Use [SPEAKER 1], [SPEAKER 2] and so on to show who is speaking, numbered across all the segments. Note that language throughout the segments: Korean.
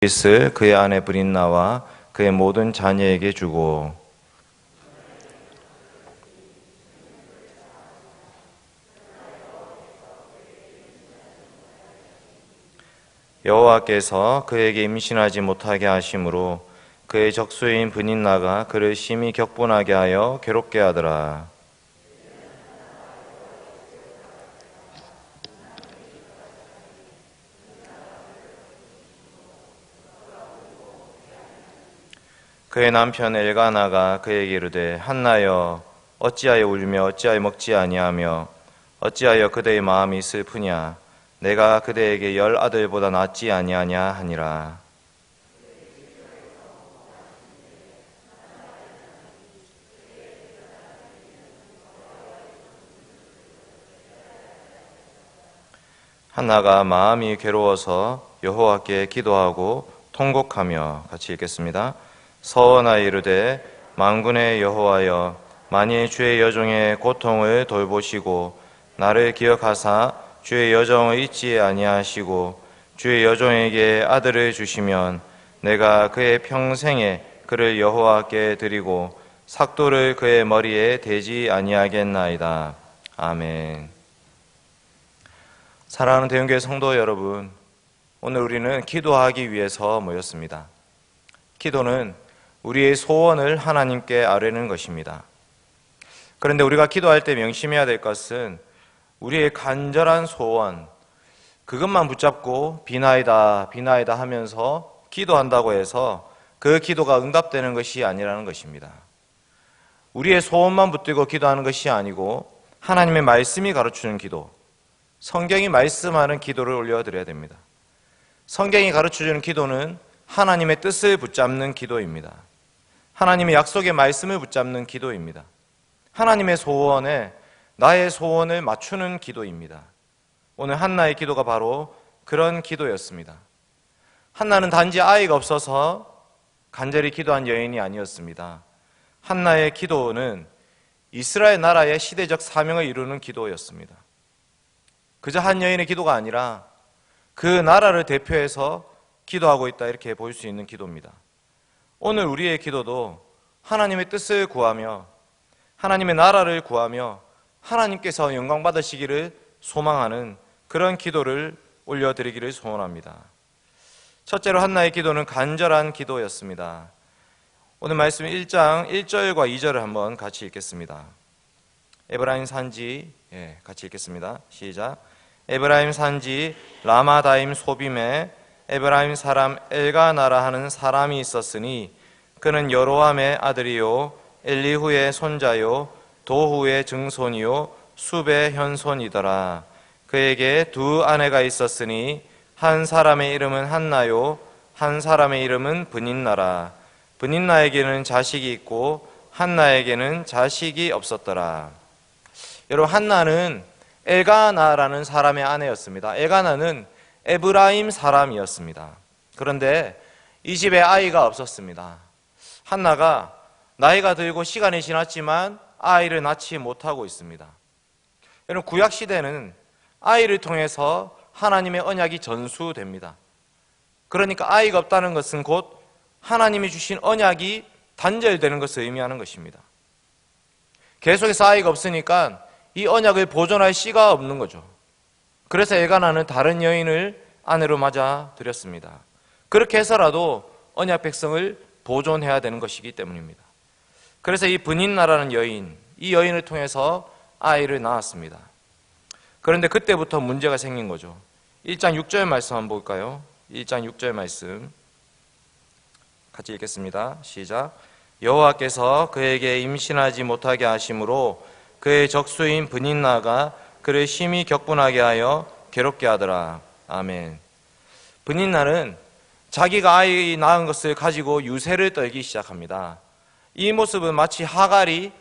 [SPEAKER 1] 있을 그의 아내 브린나와 그의 모든 자녀에게 주고 여호와께서 그에게 임신하지 못하게 하심으로 그의 적수인 브린나가 그를 심히 격분하게 하여 괴롭게 하더라. 그의 남편 엘가나가 그에게 이르되 한나여 어찌하여 울며 어찌하여 먹지 아니하며 어찌하여 그대의 마음이 슬프냐 내가 그대에게 10 아들보다 낫지 아니하냐 하니라. 한나가 마음이 괴로워서 여호와께 기도하고 통곡하며 같이 읽겠습니다. 서원하여 이르되 만군의 여호와여 만일 주의 여종의 고통을 돌보시고 나를 기억하사 주의 여종을 잊지 아니하시고 주의 여종에게 아들을 주시면 내가 그의 평생에 그를 여호와께 드리고 삭도를 그의 머리에 대지 아니하겠나이다. 아멘. 사랑하는 대형교회 성도 여러분, 오늘 우리는 기도하기 위해서 모였습니다. 기도는 우리의 소원을 하나님께 아뢰는 것입니다. 그런데 우리가 기도할 때 명심해야 될 것은 우리의 간절한 소원, 그것만 붙잡고 비나이다 비나이다 하면서 기도한다고 해서 그 기도가 응답되는 것이 아니라는 것입니다. 우리의 소원만 붙들고 기도하는 것이 아니고 하나님의 말씀이 가르치는 기도, 성경이 말씀하는 기도를 올려드려야 됩니다. 성경이 가르쳐주는 기도는 하나님의 뜻을 붙잡는 기도입니다. 하나님의 약속의 말씀을 붙잡는 기도입니다. 하나님의 소원에 나의 소원을 맞추는 기도입니다. 오늘 한나의 기도가 바로 그런 기도였습니다. 한나는 단지 아이가 없어서 간절히 기도한 여인이 아니었습니다. 한나의 기도는 이스라엘 나라의 시대적 사명을 이루는 기도였습니다. 그저 한 여인의 기도가 아니라 그 나라를 대표해서 기도하고 있다, 이렇게 볼 수 있는 기도입니다. 오늘 우리의 기도도 하나님의 뜻을 구하며 하나님의 나라를 구하며 하나님께서 영광 받으시기를 소망하는 그런 기도를 올려드리기를 소원합니다. 첫째로 한나의 기도는 간절한 기도였습니다. 오늘 말씀 1장 1절과 2절을 한번 같이 읽겠습니다. 에브라임 산지, 같이 읽겠습니다. 시작. 에브라임 산지 라마다임 소빔에 에브라임 사람 엘가나라 하는 사람이 있었으니 그는 여로함의 아들이요 엘리후의 손자요 도후의 증손이요 숲의 현손이더라. 그에게 두 아내가 있었으니 한 사람의 이름은 한나요 한 사람의 이름은 브닌나라. 브닌나에게는 자식이 있고 한나에게는 자식이 없었더라. 여러분, 한나는 엘가나라는 사람의 아내였습니다. 엘가나는 에브라임 사람이었습니다. 그런데 이 집에 아이가 없었습니다. 한나가 나이가 들고 시간이 지났지만 아이를 낳지 못하고 있습니다. 여러분, 구약시대는 아이를 통해서 하나님의 언약이 전수됩니다. 그러니까 아이가 없다는 것은 곧 하나님이 주신 언약이 단절되는 것을 의미하는 것입니다. 계속해서 아이가 없으니까 이 언약을 보존할 씨가 없는 거죠. 그래서 엘가나는 다른 여인을 아내로 맞아 들였습니다. 그렇게 해서라도 언약 백성을 보존해야 되는 것이기 때문입니다. 그래서 이 브닌나라는 여인, 이 여인을 통해서 아이를 낳았습니다. 그런데 그때부터 문제가 생긴 거죠. 1장 6절 말씀 한번 볼까요? 1장 6절 말씀 같이 읽겠습니다. 시작. 여호와께서 그에게 임신하지 못하게 하심으로 그의 적수인 브닌나가 그를 심히 격분하게 하여 괴롭게 하더라. 아멘. 브닌나는 자기가 아이 낳은 것을 가지고 유세를 떨기 시작합니다. 이 모습은 마치 하갈이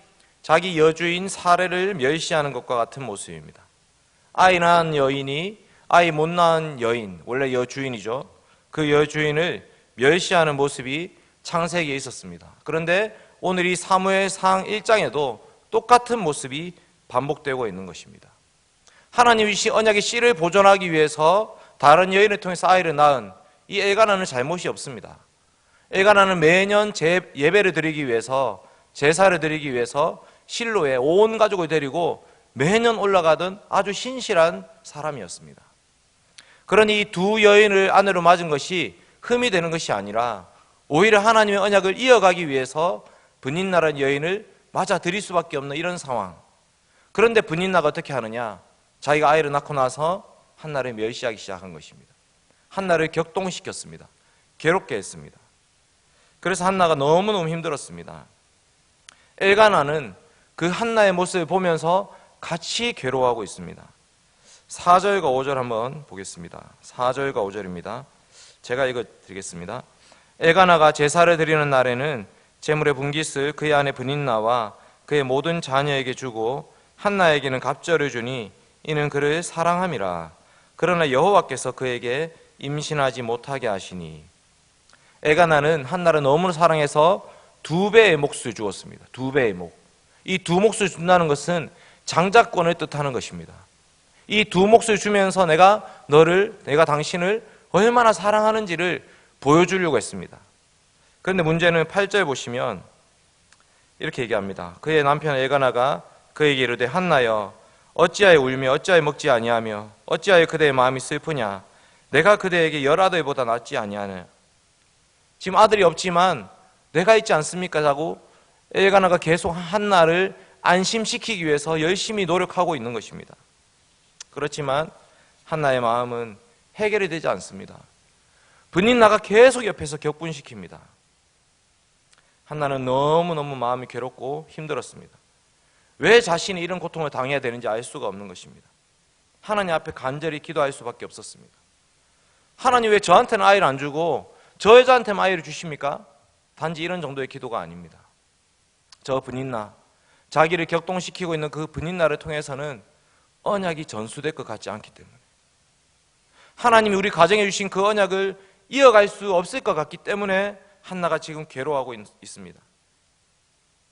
[SPEAKER 1] 자기 여주인 사레를 멸시하는 것과 같은 모습입니다. 아이 낳은 여인이 아이 못 낳은 여인, 원래 여주인이죠. 그 여주인을 멸시하는 모습이 창세기에 있었습니다. 그런데 오늘 이 사무엘상 1장에도 똑같은 모습이 반복되고 있는 것입니다. 하나님이 주신 언약의 씨를 보존하기 위해서 다른 여인을 통해서 아이를 낳은 이 엘가나는 잘못이 없습니다. 엘가나는 매년 예배를 드리기 위해서, 제사를 드리기 위해서 실로에 온 가족을 데리고 매년 올라가던 아주 신실한 사람이었습니다. 그러니 이 두 여인을 아내로 맞은 것이 흠이 되는 것이 아니라 오히려 하나님의 언약을 이어가기 위해서 브닌나라는 여인을 맞아 들일 수밖에 없는 이런 상황. 그런데 브닌나가 어떻게 하느냐? 자기가 아이를 낳고 나서 한나를 멸시하기 시작한 것입니다. 한나를 격동시켰습니다. 괴롭게 했습니다. 그래서 한나가 너무너무 힘들었습니다. 엘가나는 그 한나의 모습을 보면서 같이 괴로워하고 있습니다. 4절과 5절 한번 보겠습니다. 4절과 5절입니다. 제가 읽어드리겠습니다. 엘가나가 제사를 드리는 날에는 제물의 분깃을 그의 아내 브닌나와 그의 모든 자녀에게 주고 한나에게는 갑절을 주니 이는 그를 사랑함이라. 그러나 여호와께서 그에게 임신하지 못하게 하시니. 엘가나는 한나를 너무 사랑해서 2배의 몫을 주었습니다. 2배의 몫. 이 2몫을 준다는 것은 장자권을 뜻하는 것입니다. 이 2몫을 주면서 내가 당신을 얼마나 사랑하는지를 보여주려고 했습니다. 그런데 문제는 8절 보시면 이렇게 얘기합니다. 그의 남편 엘가나가 그에게 이르되 한나여 어찌하여 울며 어찌하여 먹지 아니하며 어찌하여 그대의 마음이 슬프냐. 내가 그대에게 10아들보다 낫지 아니하냐. 지금 아들이 없지만 내가 있지 않습니까? 하고 엘가나가 계속 한나를 안심시키기 위해서 열심히 노력하고 있는 것입니다. 그렇지만 한나의 마음은 해결이 되지 않습니다. 브닌나가 계속 옆에서 격분시킵니다. 한나는 너무너무 마음이 괴롭고 힘들었습니다. 왜 자신이 이런 고통을 당해야 되는지 알 수가 없는 것입니다. 하나님 앞에 간절히 기도할 수밖에 없었습니다. 하나님 왜 저한테는 아이를 안 주고 저 여자한테만 아이를 주십니까? 단지 이런 정도의 기도가 아닙니다. 저 브닌나, 자기를 격동시키고 있는 그 브닌나를 통해서는 언약이 전수될 것 같지 않기 때문에, 하나님이 우리 가정에 주신 그 언약을 이어갈 수 없을 것 같기 때문에 한나가 지금 괴로워하고 있습니다.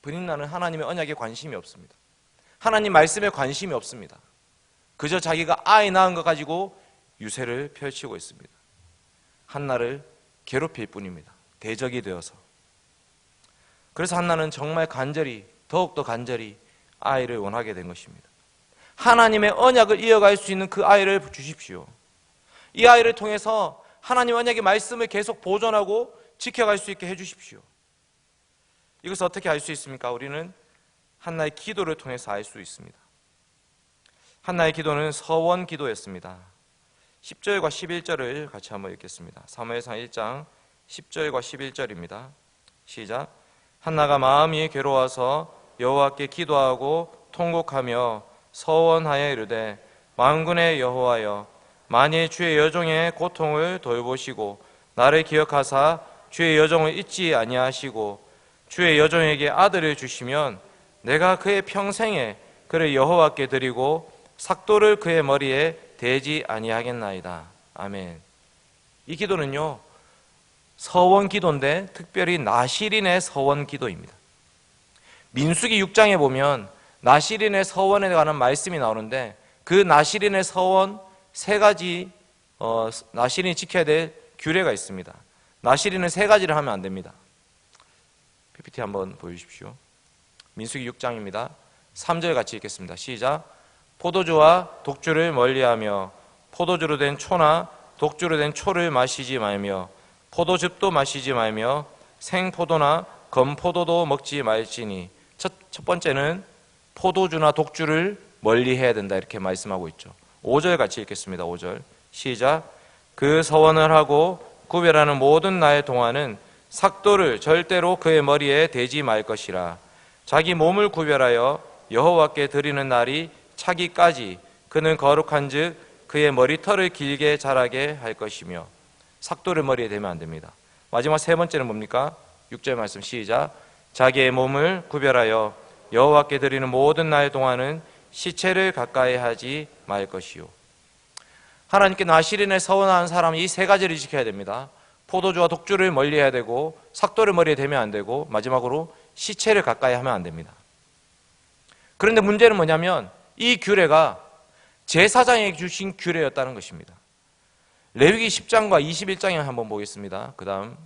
[SPEAKER 1] 브닌나는 하나님의 언약에 관심이 없습니다. 하나님 말씀에 관심이 없습니다. 그저 자기가 아이 낳은 것 가지고 유세를 펼치고 있습니다. 한나를 괴롭힐 뿐입니다. 대적이 되어서. 그래서 한나는 정말 더욱더 간절히 아이를 원하게 된 것입니다. 하나님의 언약을 이어갈 수 있는 그 아이를 주십시오. 이 아이를 통해서 하나님 언약의 말씀을 계속 보존하고 지켜갈 수 있게 해주십시오. 이것을 어떻게 알 수 있습니까? 우리는 한나의 기도를 통해서 알 수 있습니다. 한나의 기도는 서원 기도였습니다. 10절과 11절을 같이 한번 읽겠습니다. 사무엘상 1장 10절과 11절입니다. 시작. 한나가 마음이 괴로워서 여호와께 기도하고 통곡하며 서원하여 이르되 만군의 여호와여 만일 주의 여종의 고통을 돌보시고 나를 기억하사 주의 여종을 잊지 아니하시고 주의 여종에게 아들을 주시면 내가 그의 평생에 그를 여호와께 드리고 삭도를 그의 머리에 대지 아니하겠나이다. 아멘. 이 기도는요, 서원 기도인데 특별히 나실인의 서원 기도입니다. 민수기 6장에 보면 나실인의 서원에 관한 말씀이 나오는데 그 나실인의 서원 3가지 나실인이 지켜야 될 규례가 있습니다. 나실인은 3가지를 하면 안 됩니다. PPT 한번 보여주십시오. 민수기 6장입니다. 3절 같이 읽겠습니다. 시작. 포도주와 독주를 멀리하며 포도주로 된 초나 독주로 된 초를 마시지 말며 포도즙도 마시지 말며 생포도나 건포도도 먹지 말지니. 첫 번째는 포도주나 독주를 멀리해야 된다 이렇게 말씀하고 있죠. 5절 같이 읽겠습니다. 5절 시작. 그 서원을 하고 구별하는 모든 날 동안은 삭도를 절대로 그의 머리에 대지 말 것이라. 자기 몸을 구별하여 여호와께 드리는 날이 차기까지 그는 거룩한즉 그의 머리털을 길게 자라게 할 것이며. 삭도를 머리에 대면 안 됩니다. 마지막 3번째는 뭡니까? 6절 말씀 시작. 자기의 몸을 구별하여 여호와께 드리는 모든 날 동안은 시체를 가까이 하지 말 것이요. 하나님께 나실인의 서원하는 사람은 이 3가지를 지켜야 됩니다. 포도주와 독주를 멀리해야 되고 삭도를 머리에 대면 안 되고 마지막으로 시체를 가까이 하면 안 됩니다. 그런데 문제는 뭐냐면 이 규례가 제사장에게 주신 규례였다는 것입니다. 레위기 10장과 21장에 한번 보겠습니다. 그 다음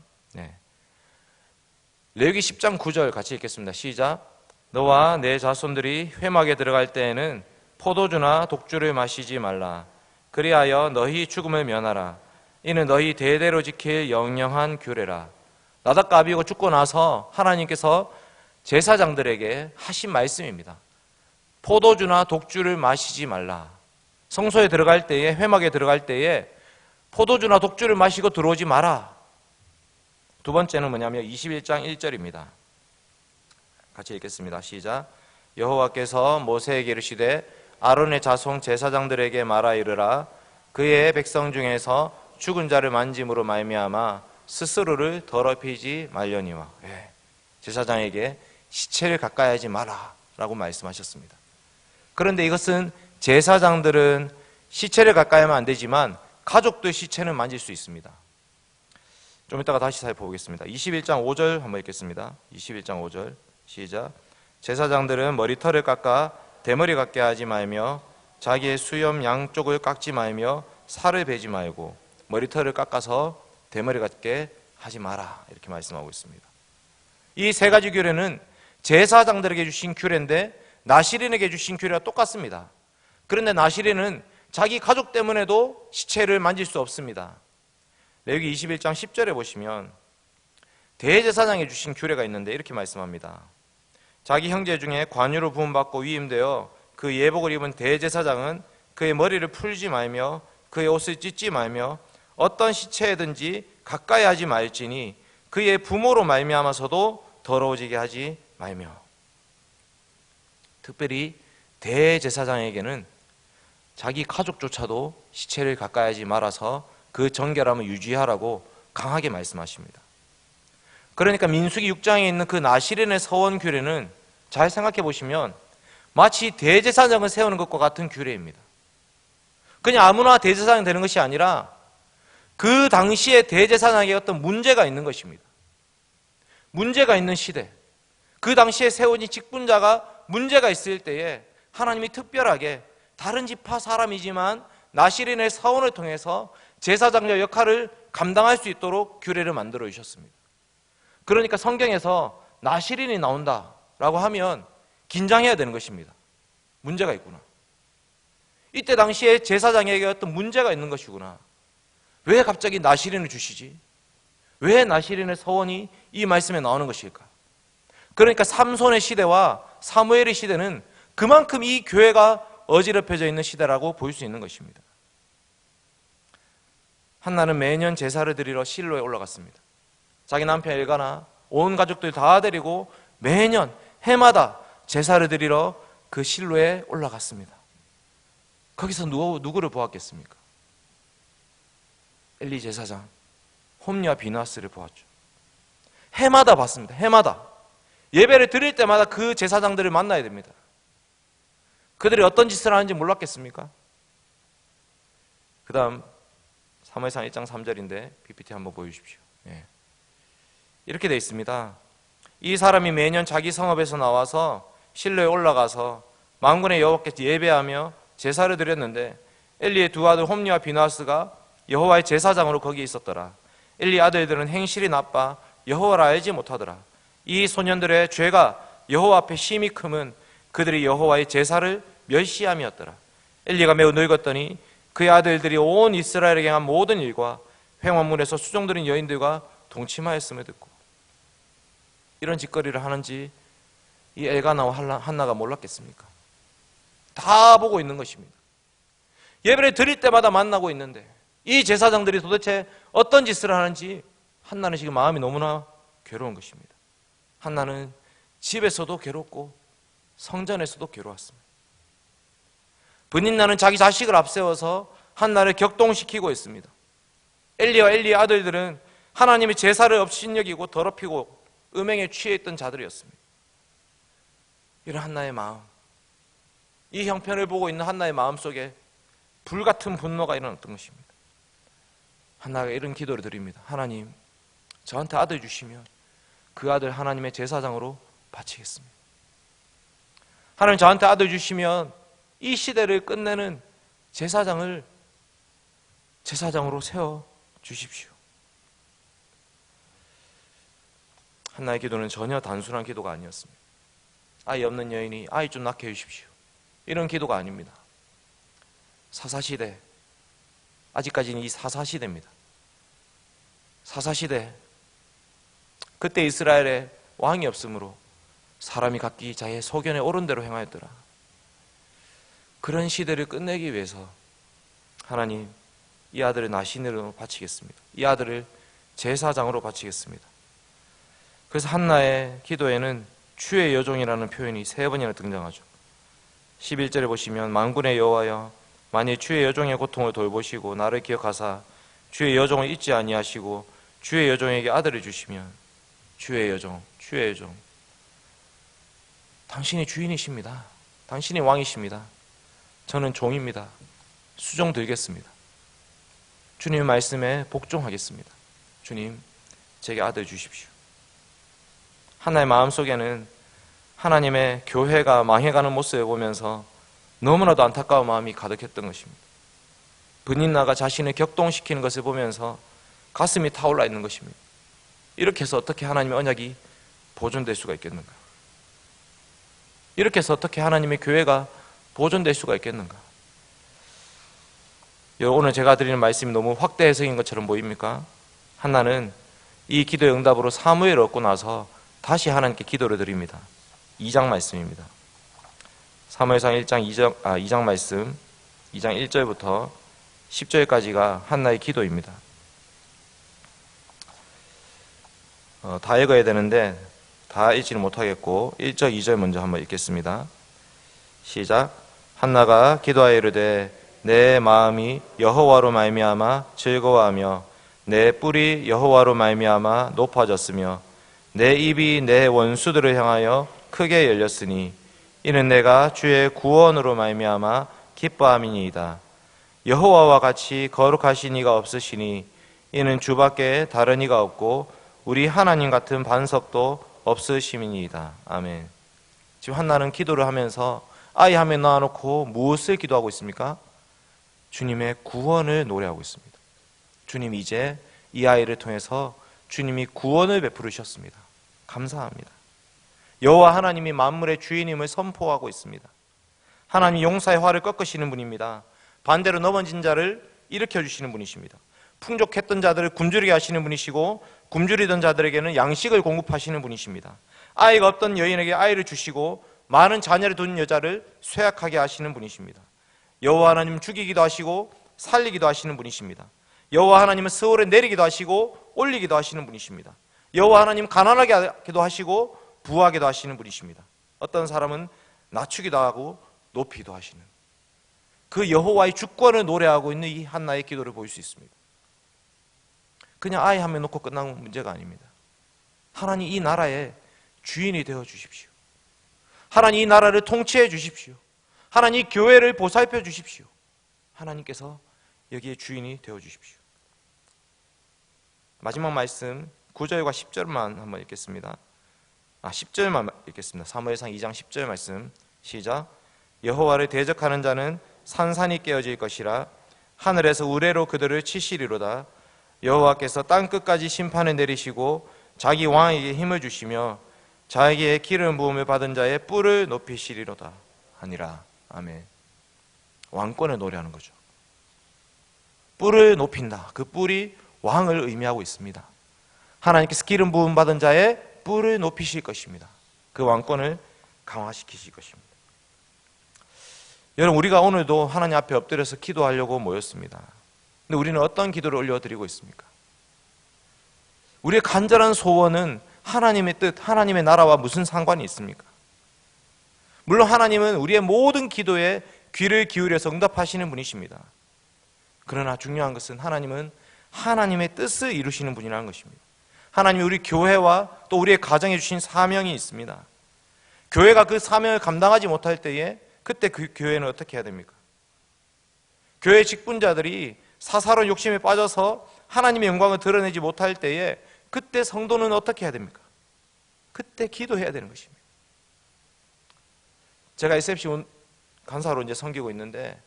[SPEAKER 1] 레위기 10장 9절 같이 읽겠습니다. 시작. 너와 내 자손들이 회막에 들어갈 때에는 포도주나 독주를 마시지 말라. 그리하여 너희 죽음을 면하라. 이는 너희 대대로 지킬 영영한 규례라. 나답과 아비후가 죽고 나서 하나님께서 제사장들에게 하신 말씀입니다. 포도주나 독주를 마시지 말라. 성소에 들어갈 때에, 회막에 들어갈 때에 포도주나 독주를 마시고 들어오지 마라. 두 번째는 뭐냐면 21장 1절입니다. 같이 읽겠습니다. 시작. 여호와께서 모세에게 이르시되 아론의 자손 제사장들에게 말하 이르라. 그의 백성 중에서 죽은 자를 만짐으로 말미암아 스스로를 더럽히지 말려니와. 제사장에게 시체를 가까이 하지 마라 라고 말씀하셨습니다. 그런데 이것은 제사장들은 시체를 가까이 하면 안 되지만 가족들 시체는 만질 수 있습니다. 좀 이따가 다시 살펴보겠습니다. 21장 5절 한번 읽겠습니다. 21장 5절 시작. 제사장들은 머리털을 깎아 대머리 같게 하지 말며 자기의 수염 양쪽을 깎지 말며 살을 베지 말고 머리털을 깎아서 대머리 같게 하지 마라 이렇게 말씀하고 있습니다. 이 세 가지 규례는 제사장들에게 주신 규례인데 나실인에게 주신 규례와 똑같습니다. 그런데 나실인은 자기 가족 때문에도 시체를 만질 수 없습니다. 레위기 21장 10절에 보시면 대제사장에 주신 규례가 있는데 이렇게 말씀합니다. 자기 형제 중에 관유로 부음받고 위임되어 그 예복을 입은 대제사장은 그의 머리를 풀지 말며 그의 옷을 찢지 말며 어떤 시체에든지 가까이 하지 말지니 그의 부모로 말미암아서도 더러워지게 하지 말며. 특별히 대제사장에게는 자기 가족조차도 시체를 가까이 하지 말아서 그 정결함을 유지하라고 강하게 말씀하십니다. 그러니까 민수기 6장에 있는 그 나실인의 서원 규례는 잘 생각해 보시면 마치 대제사장을 세우는 것과 같은 규례입니다. 그냥 아무나 대제사장이 되는 것이 아니라 그 당시에 대제사장에게 어떤 문제가 있는 것입니다. 문제가 있는 시대, 그 당시에 세운 이 직분자가 문제가 있을 때에 하나님이 특별하게 다른 지파 사람이지만 나실인의 서원을 통해서 제사장의 역할을 감당할 수 있도록 규례를 만들어 주셨습니다. 그러니까 성경에서 나실인이 나온다라고 하면 긴장해야 되는 것입니다. 문제가 있구나. 이때 당시에 제사장에게 어떤 문제가 있는 것이구나. 왜 갑자기 나실인을 주시지? 왜 나실인의 서원이 이 말씀에 나오는 것일까? 그러니까 삼손의 시대와 사무엘의 시대는 그만큼 이 교회가 어지럽혀져 있는 시대라고 볼 수 있는 것입니다. 한나는 매년 제사를 드리러 실로에 올라갔습니다. 자기 남편 엘가나 온 가족들 다 데리고 매년 해마다 제사를 드리러 그 실로에 올라갔습니다. 거기서 누구를 보았겠습니까? 엘리 제사장, 홈리와 비나스를 보았죠. 해마다 봤습니다. 해마다. 예배를 드릴 때마다 그 제사장들을 만나야 됩니다. 그들이 어떤 짓을 하는지 몰랐겠습니까? 그 다음 사무엘상 1장 3절인데 PPT 한번 보여주십시오. 이렇게 되어 있습니다. 이 사람이 매년 자기 성읍에서 나와서 실로에 올라가서 만군의 여호와께 예배하며 제사를 드렸는데 엘리의 두 아들 홈리와 비나스가 여호와의 제사장으로 거기에 있었더라. 엘리 아들들은 행실이 나빠 여호와를 알지 못하더라. 이 소년들의 죄가 여호와 앞에 심히 크면 그들이 여호와의 제사를 멸시함이었더라. 엘리가 매우 늙었더니 그의 아들들이 온 이스라엘에게 한 모든 일과 회막문에서 수종드린 여인들과 동침하였음을 듣고. 이런 짓거리를 하는지 이 엘가나와 한나가 몰랐겠습니까? 다 보고 있는 것입니다. 예배를 드릴 때마다 만나고 있는데 이 제사장들이 도대체 어떤 짓을 하는지 한나는 지금 마음이 너무나 괴로운 것입니다. 한나는 집에서도 괴롭고 성전에서도 괴로웠습니다. 분인나는 자기 자식을 앞세워서 한나를 격동시키고 있습니다. 엘리와 엘리의 아들들은 하나님의 제사를 업신여기고 더럽히고 음행에 취해 있던 자들이었습니다. 이런 한나의 마음, 이 형편을 보고 있는 한나의 마음 속에 불같은 분노가 일어났던 것입니다. 한나가 이런 기도를 드립니다. 하나님, 저한테 아들 주시면 그 아들 하나님의 제사장으로 바치겠습니다. 하나님, 저한테 아들 주시면 이 시대를 끝내는 제사장을 제사장으로 세워 주십시오. 한나의 기도는 전혀 단순한 기도가 아니었습니다. 아이 없는 여인이 아이 좀 낳게 해주십시오, 이런 기도가 아닙니다. 사사시대, 아직까지는 이 사사시대입니다. 사사시대, 그때 이스라엘에 왕이 없으므로 사람이 각기 자기의 소견에 옳은 대로 행하였더라. 그런 시대를 끝내기 위해서 하나님, 이 아들을 나신으로 바치겠습니다. 이 아들을 제사장으로 바치겠습니다. 그래서 한나의 기도에는 주의 여종이라는 표현이 3번이나 등장하죠. 11절에 보시면 만군의 여호와여, 만일 주의 여종의 고통을 돌보시고 나를 기억하사 주의 여종을 잊지 아니하시고 주의 여종에게 아들을 주시면, 주의 여종, 주의 여종, 당신이 주인이십니다. 당신이 왕이십니다. 저는 종입니다. 수종 들겠습니다. 주님의 말씀에 복종하겠습니다. 주님, 제게 아들 주십시오. 하나의 마음속에는 하나님의 교회가 망해가는 모습을 보면서 너무나도 안타까운 마음이 가득했던 것입니다. 분인나가 자신을 격동시키는 것을 보면서 가슴이 타올라 있는 것입니다. 이렇게 해서 어떻게 하나님의 언약이 보존될 수가 있겠는가? 이렇게 해서 어떻게 하나님의 교회가 보존될 수가 있겠는가? 오늘 제가 드리는 말씀이 너무 확대 해석인 것처럼 보입니까? 한나는 이 기도의 응답으로 사무엘을 얻고 나서 다시 하나님께 기도를 드립니다. 2장 말씀입니다. 사무엘상 2장 말씀, 2장 1절부터 10절까지가 한나의 기도입니다. 다 읽어야 되는데 다 읽지는 못하겠고 1절, 2절 먼저 한번 읽겠습니다. 시작. 한나가 기도하여 이르되 내 마음이 여호와로 말미암아 즐거워하며 내 뿔이 여호와로 말미암아 높아졌으며 내 입이 내 원수들을 향하여 크게 열렸으니 이는 내가 주의 구원으로 말미암아 기뻐함이니이다. 여호와와 같이 거룩하신 이가 없으시니 이는 주밖에 다른 이가 없고 우리 하나님 같은 반석도 없으심이니이다. 아멘. 지금 한나는 기도를 하면서 아이 한 명 낳아놓고 무엇을 기도하고 있습니까? 주님의 구원을 노래하고 있습니다. 주님, 이제 이 아이를 통해서 주님이 구원을 베푸르셨습니다. 감사합니다. 여호와 하나님이 만물의 주인임을 선포하고 있습니다. 하나님이 용사의 활을 꺾으시는 분입니다. 반대로 넘어진 자를 일으켜 주시는 분이십니다. 풍족했던 자들을 굶주리게 하시는 분이시고 굶주리던 자들에게는 양식을 공급하시는 분이십니다. 아이가 없던 여인에게 아이를 주시고 많은 자녀를 둔 여자를 쇠약하게 하시는 분이십니다. 여호와 하나님은 죽이기도 하시고 살리기도 하시는 분이십니다. 여호와 하나님은 스올에 내리기도 하시고 올리기도 하시는 분이십니다. 여호와 하나님 가난하게 하기도 하시고 부하게도 하시는 분이십니다. 어떤 사람은 낮추기도 하고 높이기도 하시는, 그 여호와의 주권을 노래하고 있는 이 한나의 기도를 볼 수 있습니다. 그냥 아이 한 명 놓고 끝난 문제가 아닙니다. 하나님, 이 나라의 주인이 되어 주십시오. 하나님, 이 나라를 통치해 주십시오. 하나님, 이 교회를 보살펴 주십시오. 하나님께서 여기에 주인이 되어 주십시오. 마지막 말씀 9절과 10절만 한번 읽겠습니다. 10절만 읽겠습니다. 사무엘상 2장 10절 말씀 시작. 여호와를 대적하는 자는 산산이 깨어질 것이라 하늘에서 우레로 그들을 치시리로다. 여호와께서 땅끝까지 심판을 내리시고 자기 왕에게 힘을 주시며 자기의 기름 부음을 받은 자의 뿔을 높이시리로다 하니라. 아멘. 왕권을 노래하는 거죠. 뿔을 높인다. 그 뿔이 왕을 의미하고 있습니다. 하나님께서 기름 부음 받은 자의 뿔을 높이실 것입니다. 그 왕권을 강화시키실 것입니다. 여러분, 우리가 오늘도 하나님 앞에 엎드려서 기도하려고 모였습니다. 근데 우리는 어떤 기도를 올려드리고 있습니까? 우리의 간절한 소원은 하나님의 뜻, 하나님의 나라와 무슨 상관이 있습니까? 물론 하나님은 우리의 모든 기도에 귀를 기울여서 응답하시는 분이십니다. 그러나 중요한 것은 하나님은 하나님의 뜻을 이루시는 분이라는 것입니다. 하나님이 우리 교회와 또 우리의 가정에 주신 사명이 있습니다. 교회가 그 사명을 감당하지 못할 때에 그때 그 교회는 어떻게 해야 됩니까? 교회 직분자들이 사사로운 욕심에 빠져서 하나님의 영광을 드러내지 못할 때에 그때 성도는 어떻게 해야 됩니까? 그때 기도해야 되는 것입니다. 제가 SFC 간사로 이제 섬기고 있는데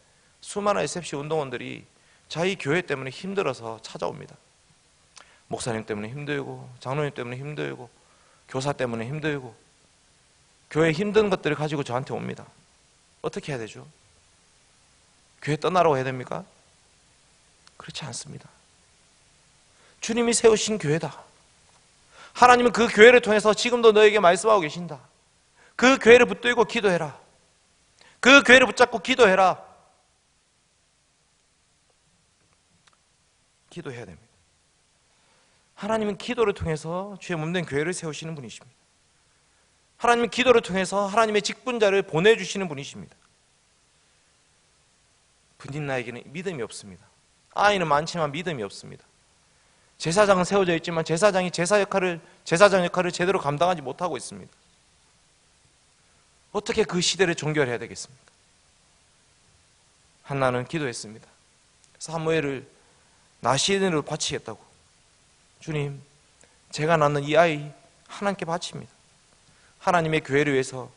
[SPEAKER 1] 수많은 SFC 운동원들이 자기 교회 때문에 힘들어서 찾아옵니다. 목사님 때문에 힘들고, 장로님 때문에 힘들고, 교사 때문에 힘들고, 교회 힘든 것들을 가지고 저한테 옵니다. 어떻게 해야 되죠? 교회 떠나라고 해야 됩니까? 그렇지 않습니다. 주님이 세우신 교회다. 하나님은 그 교회를 통해서 지금도 너에게 말씀하고 계신다. 그 교회를 붙들고 기도해라. 그 교회를 붙잡고 기도해라. 기도해야 됩니다. 하나님은 기도를 통해서 주의 몸된 교회를 세우시는 분이십니다. 하나님은 기도를 통해서 하나님의 직분자를 보내주시는 분이십니다. 분인나에게는 믿음이 없습니다. 아이는 많지만 믿음이 없습니다. 제사장은 세워져 있지만 제사장 역할을 제대로 감당하지 못하고 있습니다. 어떻게 그 시대를 종결해야 되겠습니까? 한나는 기도했습니다. 사무엘을 나시인으로 바치겠다고. 주님, 제가 낳는 이 아이 하나님께 바칩니다. 하나님의 교회를 위해서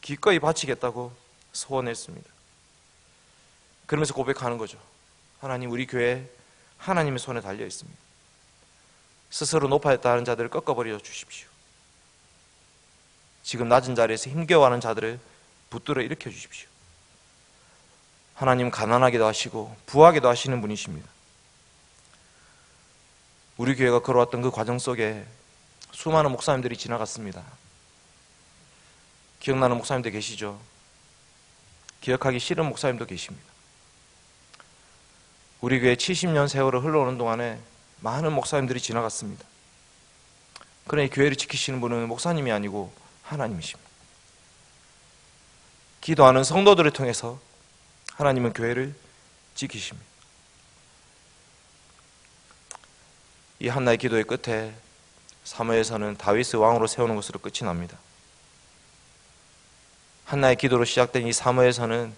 [SPEAKER 1] 기꺼이 바치겠다고 소원했습니다. 그러면서 고백하는 거죠. 하나님, 우리 교회 하나님의 손에 달려 있습니다. 스스로 높아졌다 하는 자들을 꺾어버려 주십시오. 지금 낮은 자리에서 힘겨워하는 자들을 붙들어 일으켜 주십시오. 하나님 가난하게도 하시고 부하게도 하시는 분이십니다. 우리 교회가 걸어왔던 그 과정 속에 수많은 목사님들이 지나갔습니다. 기억나는 목사님들 계시죠? 기억하기 싫은 목사님도 계십니다. 우리 교회 70년 세월을 흘러오는 동안에 많은 목사님들이 지나갔습니다. 그러나 이 교회를 지키시는 분은 목사님이 아니고 하나님이십니다. 기도하는 성도들을 통해서 하나님은 교회를 지키십니다. 이 한나의 기도의 끝에 사무엘서는 다윗을 왕으로 세우는 것으로 끝이 납니다. 한나의 기도로 시작된 이 사무엘서는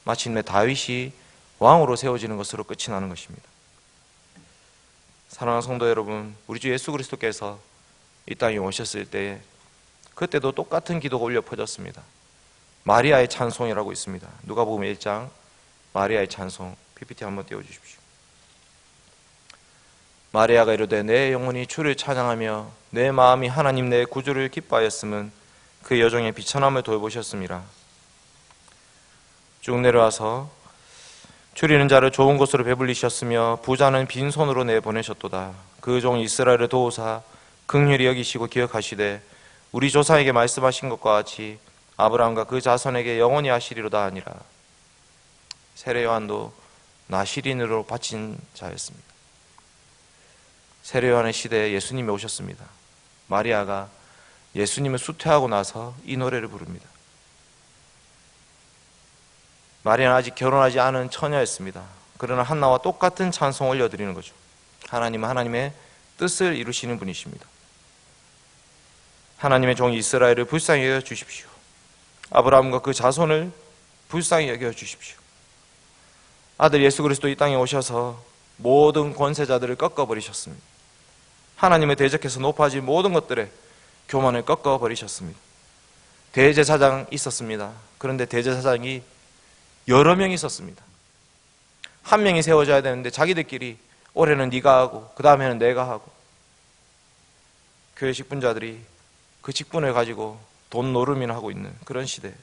[SPEAKER 1] 마침내 다윗이 왕으로 세워지는 것으로 끝이 나는 것입니다. 사랑하는 성도 여러분, 우리 주 예수 그리스도께서 이 땅에 오셨을 때 그때도 똑같은 기도가 울려 퍼졌습니다. 마리아의 찬송이라고 있습니다. 누가복음 1장 마리아의 찬송, PPT 한번 띄워주십시오. 마리아가 이르되 내 영혼이 주를 찬양하며 내 마음이 하나님 내 구주를 기뻐하였음은 그 여종의 비천함을 돌보셨음이라. 쭉 내려와서 줄이는 자를 좋은 곳으로 배불리셨으며 부자는 빈손으로 내보내셨도다. 그 종 이스라엘을 도우사 긍휼히 여기시고 기억하시되 우리 조상에게 말씀하신 것과 같이 아브라함과 그 자손에게 영원히 하시리로다 하니라. 세례 요한도 나시린으로 바친 자였습니다. 세례 요한의 시대에 예수님이 오셨습니다. 마리아가 예수님을 수태하고 나서 이 노래를 부릅니다. 마리아는 아직 결혼하지 않은 처녀였습니다. 그러나 한나와 똑같은 찬송을 올려드리는 거죠. 하나님은 하나님의 뜻을 이루시는 분이십니다. 하나님의 종 이스라엘을 불쌍히 여겨 주십시오. 아브라함과 그 자손을 불쌍히 여겨 주십시오. 아들 예수 그리스도 이 땅에 오셔서 모든 권세자들을 꺾어버리셨습니다. 하나님을 대적해서 높아진 모든 것들의 교만을 꺾어버리셨습니다. 대제사장 있었습니다. 그런데 대제사장이 여러 명이 있었습니다. 한 명이 세워져야 되는데 자기들끼리 올해는 네가 하고 그 다음에는 내가 하고, 교회 직분자들이 그 직분을 가지고 돈 노름이나 하고 있는 그런 시대.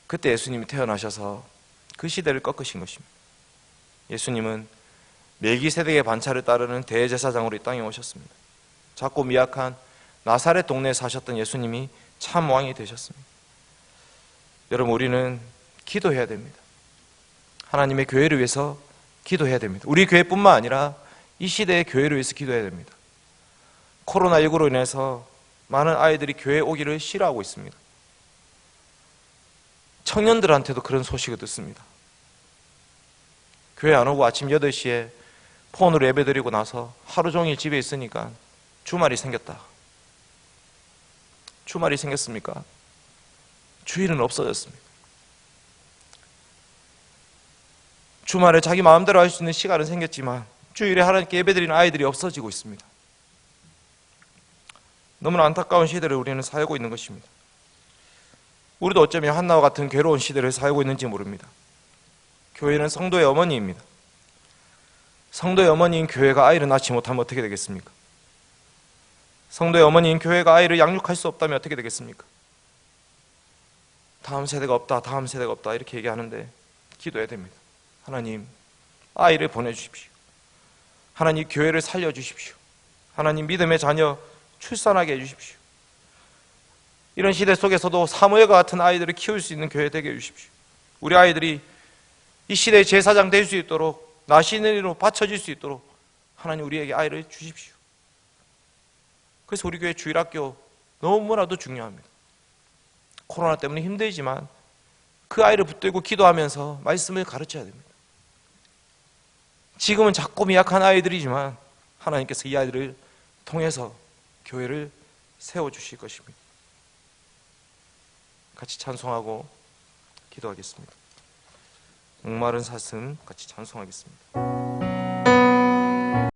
[SPEAKER 1] 그때 예수님이 태어나셔서 그 시대를 꺾으신 것입니다. 예수님은 멜기세덱의 반차를 따르는 대제사장으로 이 땅에 오셨습니다. 작고 미약한 나사렛 동네에 사셨던 예수님이 참 왕이 되셨습니다. 여러분, 우리는 기도해야 됩니다. 하나님의 교회를 위해서 기도해야 됩니다. 우리 교회뿐만 아니라 이 시대의 교회를 위해서 기도해야 됩니다. 코로나19로 인해서 많은 아이들이 교회에 오기를 싫어하고 있습니다. 청년들한테도 그런 소식을 듣습니다. 교회 안 오고 아침 8시에 폰으로 예배드리고 나서 하루 종일 집에 있으니까 주말이 생겼다. 주말이 생겼습니까? 주일은 없어졌습니다. 주말에 자기 마음대로 할 수 있는 시간은 생겼지만 주일에 하나님께 예배드리는 아이들이 없어지고 있습니다. 너무나 안타까운 시대를 우리는 살고 있는 것입니다. 우리도 어쩌면 한나와 같은 괴로운 시대를 살고 있는지 모릅니다. 교회는 성도의 어머니입니다. 성도의 어머니인 교회가 아이를 낳지 못하면 어떻게 되겠습니까? 성도의 어머니인 교회가 아이를 양육할 수 없다면 어떻게 되겠습니까? 다음 세대가 없다, 다음 세대가 없다 이렇게 얘기하는데 기도해야 됩니다. 하나님, 아이를 보내주십시오. 하나님, 교회를 살려주십시오. 하나님, 믿음의 자녀 출산하게 해주십시오. 이런 시대 속에서도 사무엘과 같은 아이들을 키울 수 있는 교회 되게 해주십시오. 우리 아이들이 이 시대의 제사장 될 수 있도록 나시는이로 바쳐질 수 있도록 하나님 우리에게 아이를 주십시오. 그래서 우리 교회 주일학교 너무나도 중요합니다. 코로나 때문에 힘들지만 그 아이를 붙들고 기도하면서 말씀을 가르쳐야 됩니다. 지금은 작고 미약한 아이들이지만 하나님께서 이 아이들을 통해서 교회를 세워주실 것입니다. 같이 찬송하고 기도하겠습니다. 목마른 사슴 같이 찬송하겠습니다.